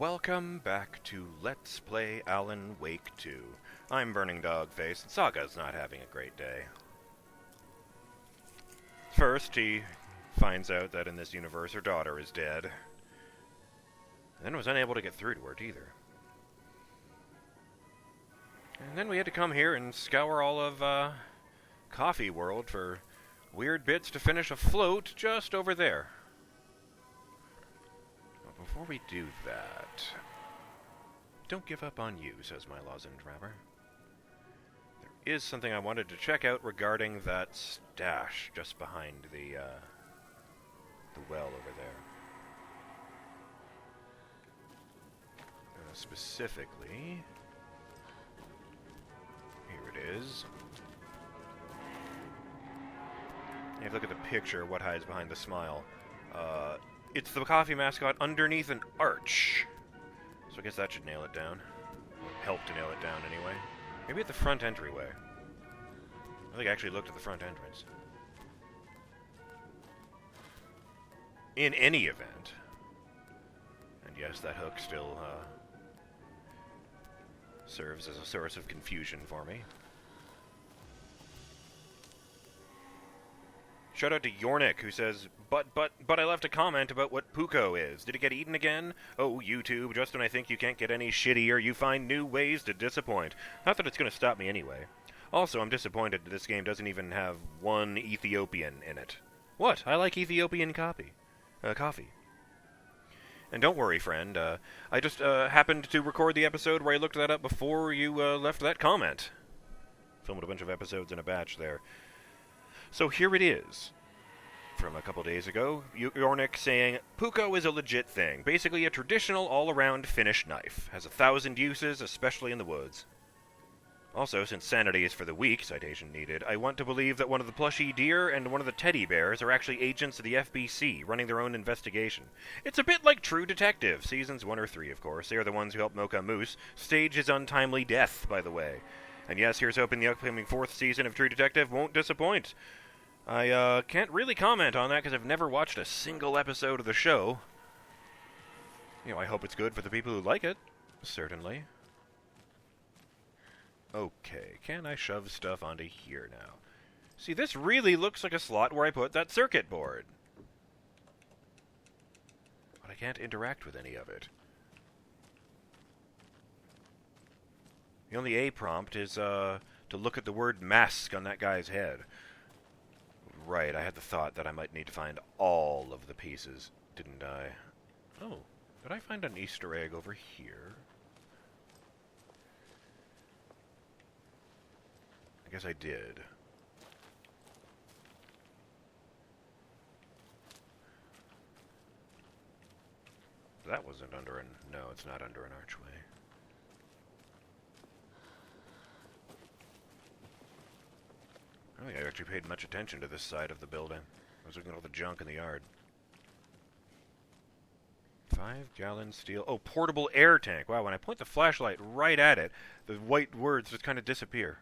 Welcome back to Let's Play Alan Wake 2. I'm BurningDogFace, and Saga's not having a great day. First, he finds out that in this universe her daughter is dead, and then was unable to get through to her either. And then we had to come here and scour all of Coffee World for weird bits to finish a float just over there. Before we do that, don't give up on you, says my lozenge wrapper. There is something I wanted to check out regarding that stash just behind the well over there. Specifically, here it is. If you look at the picture, what hides behind the smile? It's the coffee mascot underneath an arch. So I guess that should nail it down. Help to nail it down, anyway. Maybe at the front entryway. I think I actually looked at the front entrance. In any event. And yes, that hook still serves as a source of confusion for me. Shout out to Yornik, who says, but I left a comment about what Puko is. Did it get eaten again? Oh, YouTube, just when I think you can't get any shittier, you find new ways to disappoint. Not that it's going to stop me anyway. Also, I'm disappointed that this game doesn't even have one Ethiopian in it. What? I like Ethiopian coffee. And don't worry, friend, I just happened to record the episode where I looked that up before you left that comment. Filmed a bunch of episodes in a batch there. So here it is, from a couple days ago, Yornik saying, Puko is a legit thing, basically a traditional all-around Finnish knife, has 1,000 uses, especially in the woods. Also, since sanity is for the weak, citation needed, I want to believe that one of the plushy deer and one of the teddy bears are actually agents of the FBC, running their own investigation. It's a bit like True Detective, seasons 1 or 3, of course. They are the ones who helped Mocha Moose stage his untimely death, by the way. And yes, here's hoping the upcoming 4th season of True Detective won't disappoint. I can't really comment on that because I've never watched a single episode of the show. You know, I hope it's good for the people who like it. Certainly. Okay, can I shove stuff onto here now? See, this really looks like a slot where I put that circuit board. But I can't interact with any of it. The only A prompt is, to look at the word mask on that guy's head. Right, I had the thought that I might need to find all of the pieces, didn't I? Oh, did I find an Easter egg over here? I guess I did. That wasn't under an... No, it's not under an archway. I don't think I actually paid much attention to this side of the building. I was looking at all the junk in the yard. 5-gallon steel... Oh, portable air tank. Wow, when I point the flashlight right at it, the white words just kind of disappear.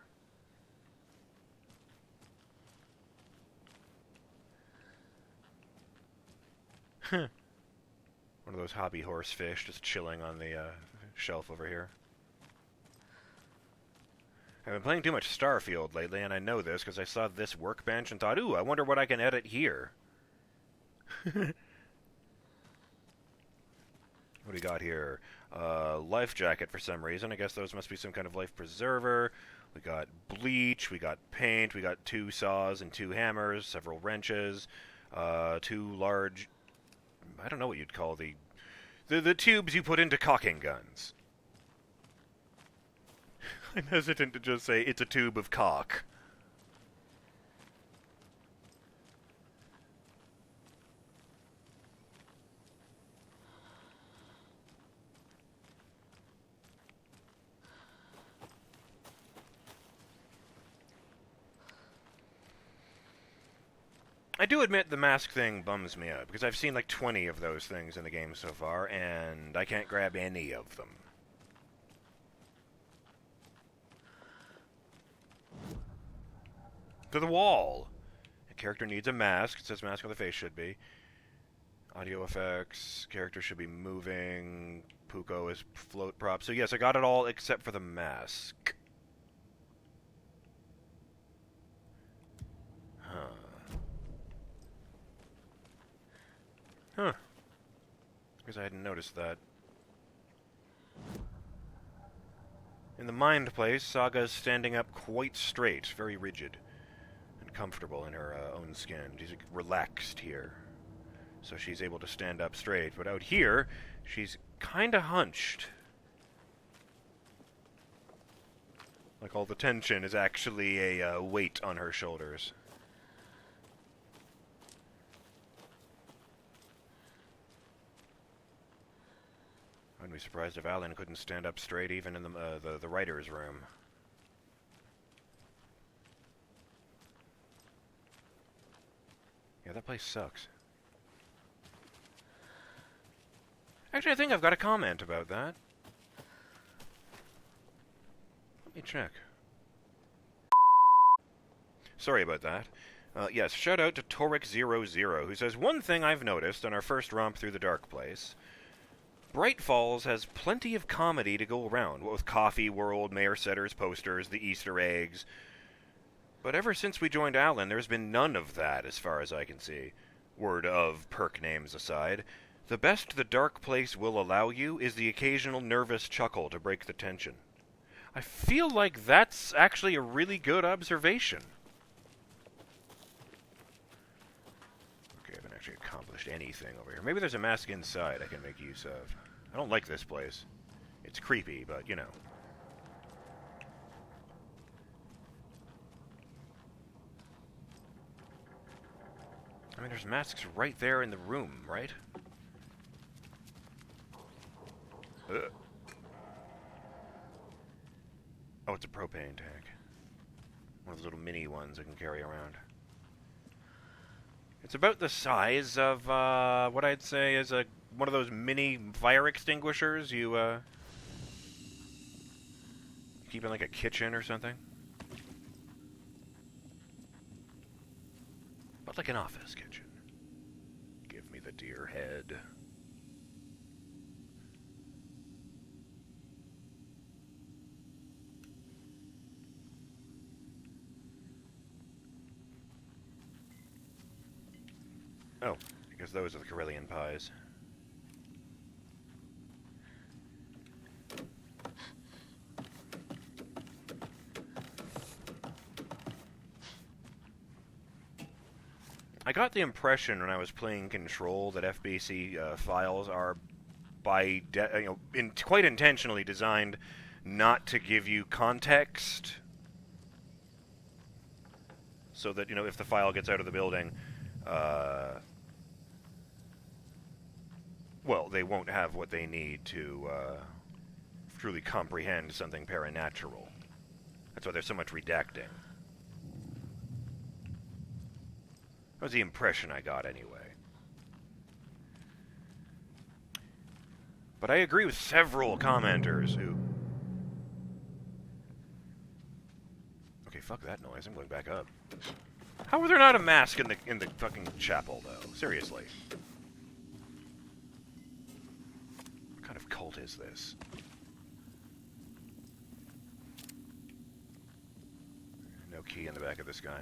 One of those hobby horse fish just chilling on the shelf over here. I've been playing too much Starfield lately, and I know this because I saw this workbench and thought, ooh, I wonder what I can edit here. What do we got here? Life jacket for some reason. I guess those must be some kind of life preserver. We got bleach, we got paint, we got 2 saws and 2 hammers, several wrenches, 2 large... I don't know what you'd call the tubes you put into caulking guns. I'm hesitant to just say it's a tube of caulk. I do admit the mask thing bums me out, because I've seen like 20 of those things in the game so far, and I can't grab any of them. To the wall! A character needs a mask. It says mask on the face should be. Audio effects, character should be moving, Puko is float prop. So yes, I got it all except for the mask. Huh. Because I hadn't noticed that. In the mind place, Saga is standing up quite straight, very rigid, and comfortable in her own skin. She's relaxed here, so she's able to stand up straight. But out here, she's kind of hunched. Like all the tension is actually a weight on her shoulders. I wouldn't be surprised if Alan couldn't stand up straight even in the writer's room. Yeah, that place sucks. Actually, I think I've got a comment about that. Let me check. Sorry about that. Yes, shout out to Toric00, who says, one thing I've noticed on our first romp through the Dark Place. Bright Falls has plenty of comedy to go around, what with Coffee World, Mayor Setter's posters, the Easter eggs. But ever since we joined Alan, there's been none of that, as far as I can see. Word of perk names aside. The best the Dark Place will allow you is the occasional nervous chuckle to break the tension. I feel like that's actually a really good observation. Okay, I haven't actually accomplished anything over here. Maybe there's a mask inside I can make use of. I don't like this place. It's creepy, but, you know. I mean, there's masks right there in the room, right? Ugh. Oh, it's a propane tank. One of those little mini ones I can carry around. It's about the size of what I'd say is one of those mini fire extinguishers you keep in like a kitchen or something. But like an office kitchen. Give me the deer head. Oh, because those are the Carillion pies. I got the impression when I was playing Control that FBC files are quite intentionally designed not to give you context, so that if the file gets out of the building, well, they won't have what they need to truly comprehend something paranatural. That's why there's so much redacting. That was the impression I got, anyway. But I agree with several commenters who... Okay, fuck that noise. I'm going back up. How are there not a mask in the fucking chapel, though? Seriously. What kind of cult is this? No key in the back of this guy.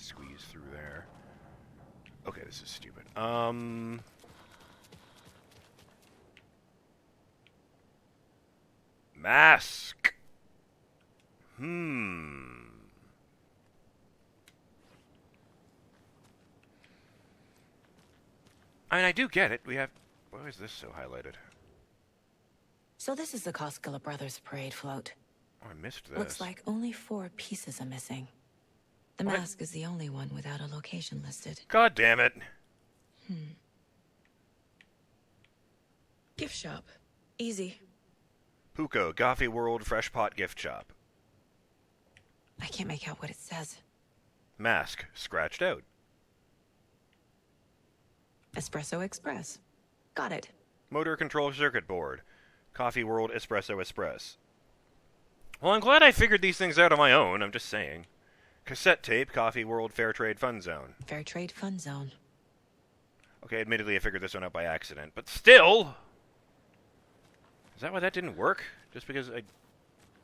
Squeeze through there. Okay, this is stupid. Mask. I mean, I do get it. We have... Why is this so highlighted? So this is the Koskela Brothers parade float. Oh, I missed this. Looks like only 4 pieces are missing. The mask is the only one without a location listed. God damn it. Gift shop. Easy. Puko, Coffee World Fresh Pot Gift Shop. I can't make out what it says. Mask, scratched out. Espresso Express. Got it. Motor Control Circuit Board. Coffee World Espresso Express. Well, I'm glad I figured these things out on my own, I'm just saying. Cassette tape, Coffee World Fair Trade Fun Zone. Fair Trade Fun Zone. Okay, admittedly I figured this one out by accident, but still! Is that why that didn't work? Just because I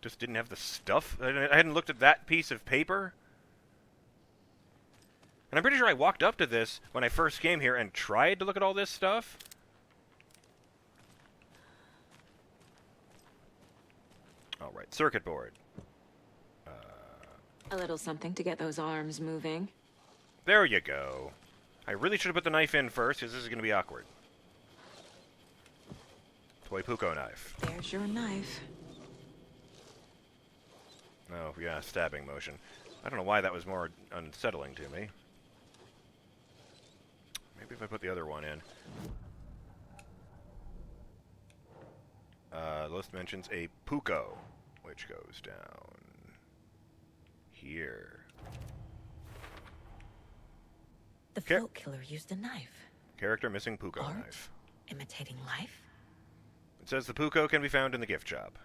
just didn't have the stuff? I hadn't looked at that piece of paper? And I'm pretty sure I walked up to this when I first came here and tried to look at all this stuff. Alright, circuit board. A little something to get those arms moving. There you go. I really should have put the knife in first, because this is going to be awkward. Toy Puko knife. There's your knife. Oh, yeah, stabbing motion. I don't know why that was more unsettling to me. Maybe if I put the other one in. The list mentions a Puko, which goes down here. The float killer used a knife. Character missing Puko Art? knife. Imitating life? It says the Puko can be found in the gift shop.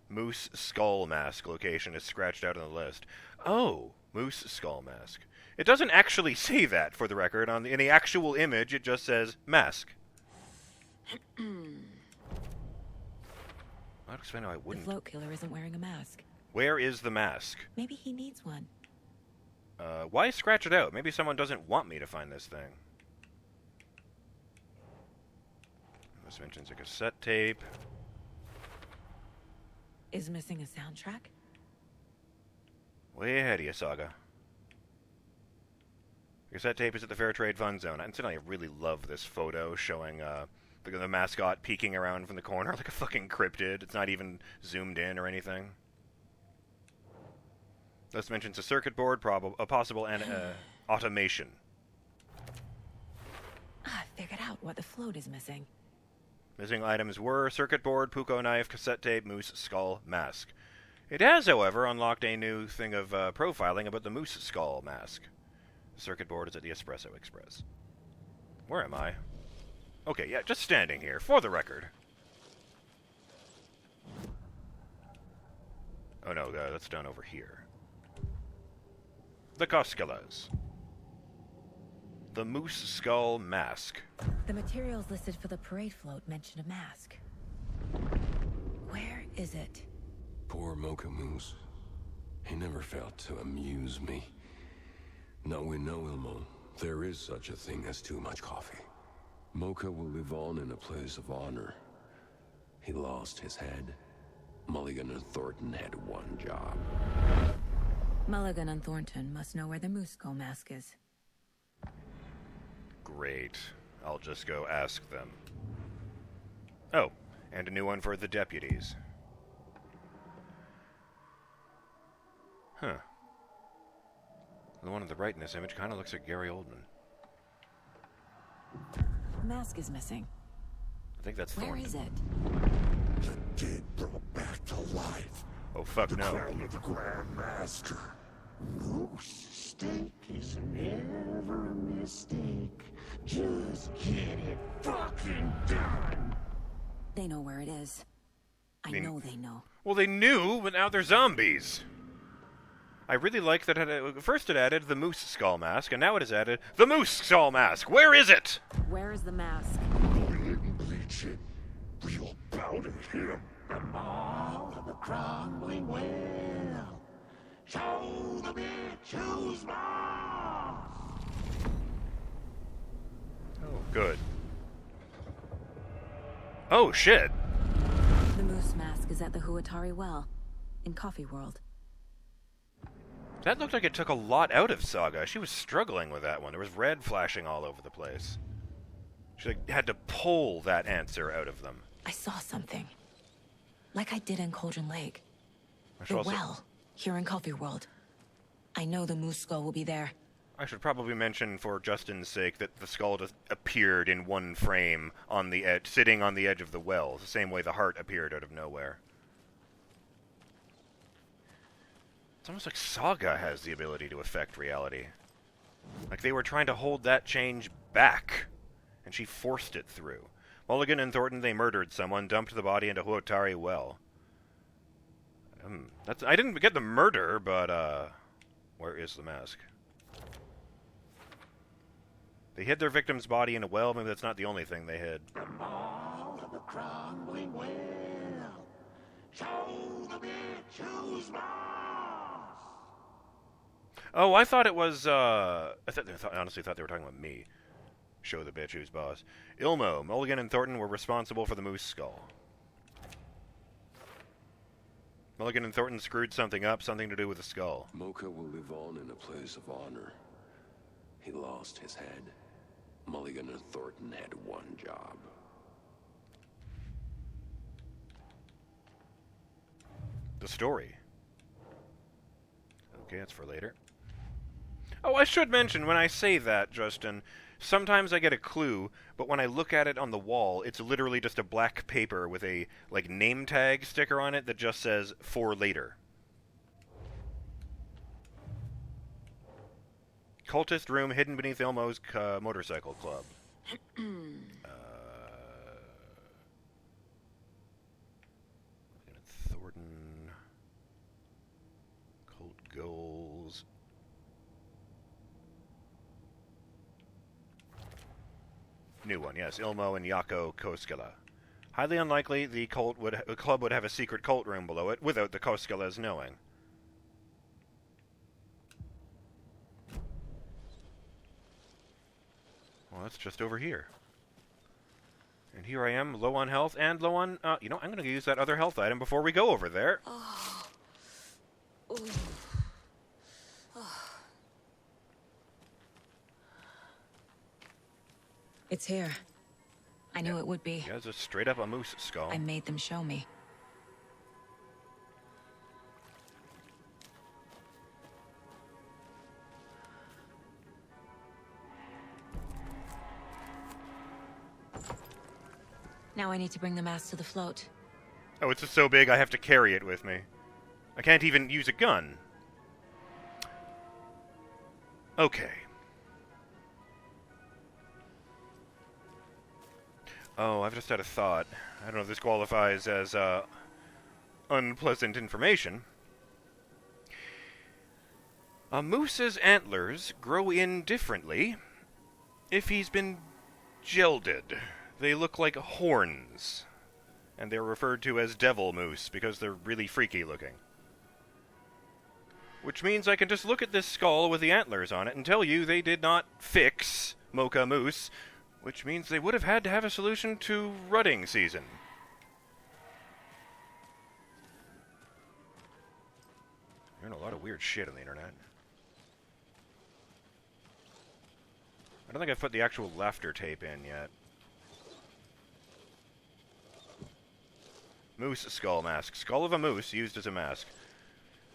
Moose skull mask location is scratched out on the list. Oh, moose skull mask. It doesn't actually say that, for the record. In the actual image, it just says mask. I'll explain how I wouldn't. The float killer isn't wearing a mask. Where is the mask? Maybe he needs one. Why scratch it out? Maybe someone doesn't want me to find this thing. This mentions a cassette tape. Is missing a soundtrack? Way ahead of you, Saga. Cassette tape is at the Fair Trade Fun Zone. Incidentally, I really love this photo showing the mascot peeking around from the corner like a fucking cryptid. It's not even zoomed in or anything. This mentions a circuit board, a possible automation. I figured out what the float is missing. Missing items were circuit board, Puko knife, cassette tape, moose skull, mask. It has, however, unlocked a new thing of profiling about the moose skull mask. The circuit board is at the Espresso Express. Where am I? Okay, yeah, just standing here, for the record. Oh no, that's done over here. The Koskelas. The moose skull mask. The materials listed for the parade float mention a mask. Where is it? Poor Mocha Moose. He never failed to amuse me. Now we know, Ilmo, there is such a thing as too much coffee. Mocha will live on in a place of honor. He lost his head. Mulligan and Thornton had one job. Mulligan and Thornton must know where the moose skull mask is. Great. I'll just go ask them. Oh, and a new one for the deputies. Huh. The one on the right in this image kind of looks like Gary Oldman. The mask is missing. I think that's Thornton. Where is it? The dead brought back to life. Oh, fuck The no. crown of the Grand Master. Moose steak is never a mistake. Just get it fucking done. They know where it is. I know they know. Well, they knew, but now they're zombies. I really like that first it added the moose skull mask, and now it has added the moose skull mask. Where is it? Where is the mask? Go in and bleach it. We'll powder him. The mall of the crumbling well. Show the bitch who's boss. Oh, good. Oh, shit. The moose mask is at the Huatari Well, in Coffee World. That looked like it took a lot out of Saga. She was struggling with that one. There was red flashing all over the place. She had to pull that answer out of them. I saw something. Like I did in Cauldron Lake. I should The also- well, here in Coffee World. I know the moose skull will be there. I should probably mention, for Justin's sake, that the skull just appeared in one frame on the edge, sitting on the edge of the well, the same way the heart appeared out of nowhere. It's almost like Saga has the ability to affect reality. Like they were trying to hold that change back, and she forced it through. Mulligan and Thornton, they murdered someone, dumped the body into Huotari well. I didn't get the murder, but, where is the mask? They hid their victim's body in a well. Maybe that's not the only thing they hid. The mall of the crumbling well. Show the bitch who's boss. Oh, I thought it was, honestly thought they were talking about me. Show the bitch who's boss. Ilmo, Mulligan, and Thornton were responsible for the moose skull. Mulligan and Thornton screwed something up, something to do with the skull. Mocha will live on in a place of honor. He lost his head. Mulligan and Thornton had one job. The story. Okay, that's for later. Oh, I should mention, when I say that, Justin, sometimes I get a clue, but when I look at it on the wall, it's literally just a black paper with a, like, name tag sticker on it that just says, "For later." Cultist room hidden beneath Ilmo's motorcycle club. Thornton. Cult goals. New one, yes. Ilmo and Yako Koskela. Highly unlikely the club would have a secret cult room below it without the Koskelas knowing. Well, that's just over here. And here I am, low on health and low on... I'm going to use that other health item before we go over there. It's here. I knew it would be. Yeah, it's just straight up a moose skull. I made them show me. Now I need to bring the mask to the float. Oh, it's just so big I have to carry it with me. I can't even use a gun. Okay. Oh, I've just had a thought. I don't know if this qualifies as, unpleasant information. A moose's antlers grow in differently if he's been gelded. They look like horns, and they're referred to as devil moose because they're really freaky looking. Which means I can just look at this skull with the antlers on it and tell you they did not fix Mocha Moose, which means they would have had to have a solution to rutting season. There's a lot of weird shit on the internet. I don't think I've put the actual laughter tape in yet. Moose skull mask. Skull of a moose used as a mask.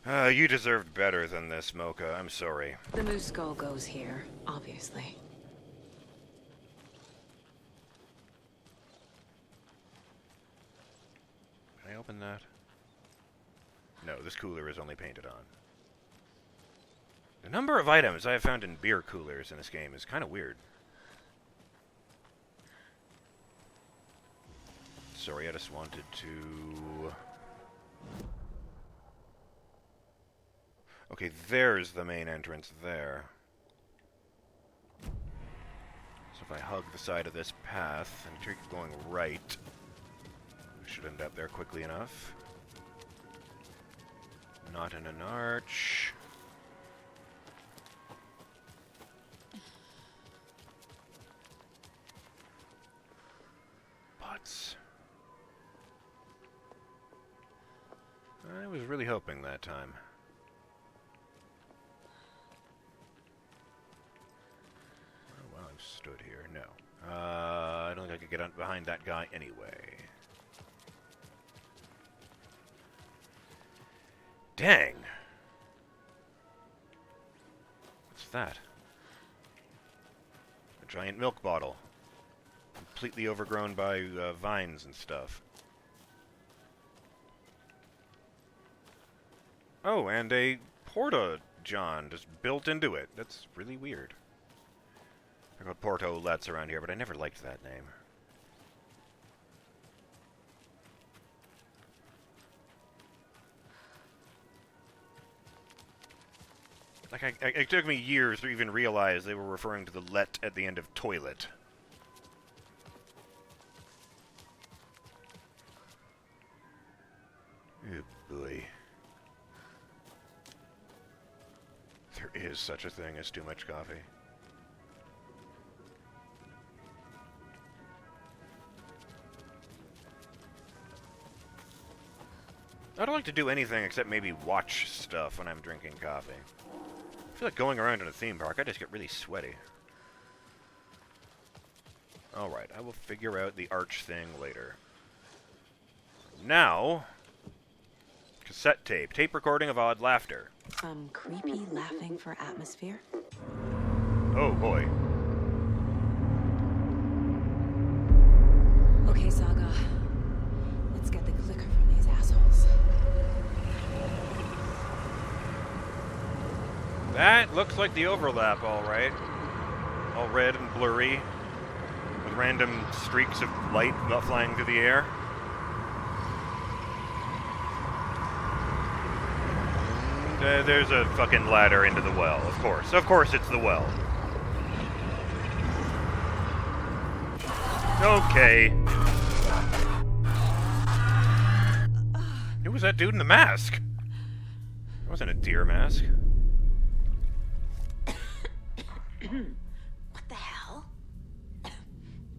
You deserved better than this, Mocha. I'm sorry. The moose skull goes here, obviously. Can I open that? No, this cooler is only painted on. The number of items I have found in beer coolers in this game is kind of weird. Sorry, I just wanted to... Okay, there's the main entrance there. So if I hug the side of this path and keep going right, we should end up there quickly enough. Not in an arch. Butts. I was really hoping that time. Oh, well, I've stood here. No. I don't think I could get behind that guy anyway. Dang! What's that? A giant milk bottle. Completely overgrown by vines and stuff. Oh, and a porta-john just built into it. That's really weird. I got porto-lets around here, but I never liked that name. Like, it took me years to even realize they were referring to the let at the end of toilet. Oh boy. There is such a thing as too much coffee. I don't like to do anything except maybe watch stuff when I'm drinking coffee. I feel like going around in a theme park, I just get really sweaty. Alright, I will figure out the arch thing later. Now, cassette tape. Tape recording of odd laughter. Some creepy laughing for atmosphere. Oh boy. Okay, Saga. Let's get the clicker from these assholes. That looks like the overlap, alright. All red and blurry, with random streaks of light flying through the air. And, there's a fucking ladder into the well, of course. Of course it's the well. Okay. Who was that dude in the mask? It wasn't a deer mask. What the hell?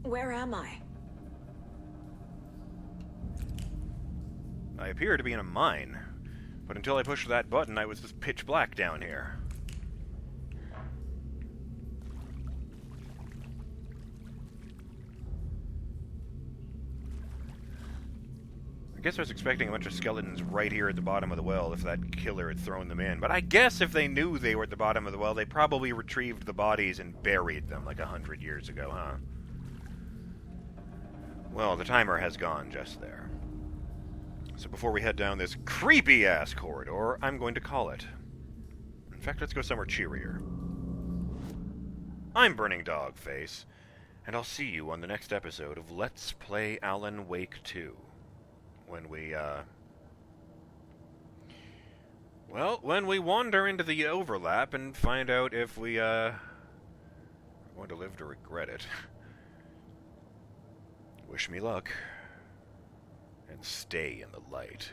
Where am I? I appear to be in a mine, but until I pushed that button, I was just pitch black down here. I guess I was expecting a bunch of skeletons right here at the bottom of the well if that killer had thrown them in. But I guess if they knew they were at the bottom of the well, they probably retrieved the bodies and buried them like 100 years ago, huh? Well, the timer has gone just there. So before we head down this creepy-ass corridor, I'm going to call it. In fact, let's go somewhere cheerier. I'm BurningDogFace, and I'll see you on the next episode of Let's Play Alan Wake 2. When we wander into the overlap and find out if we, are going to live to regret it. Wish me luck. And stay in the light.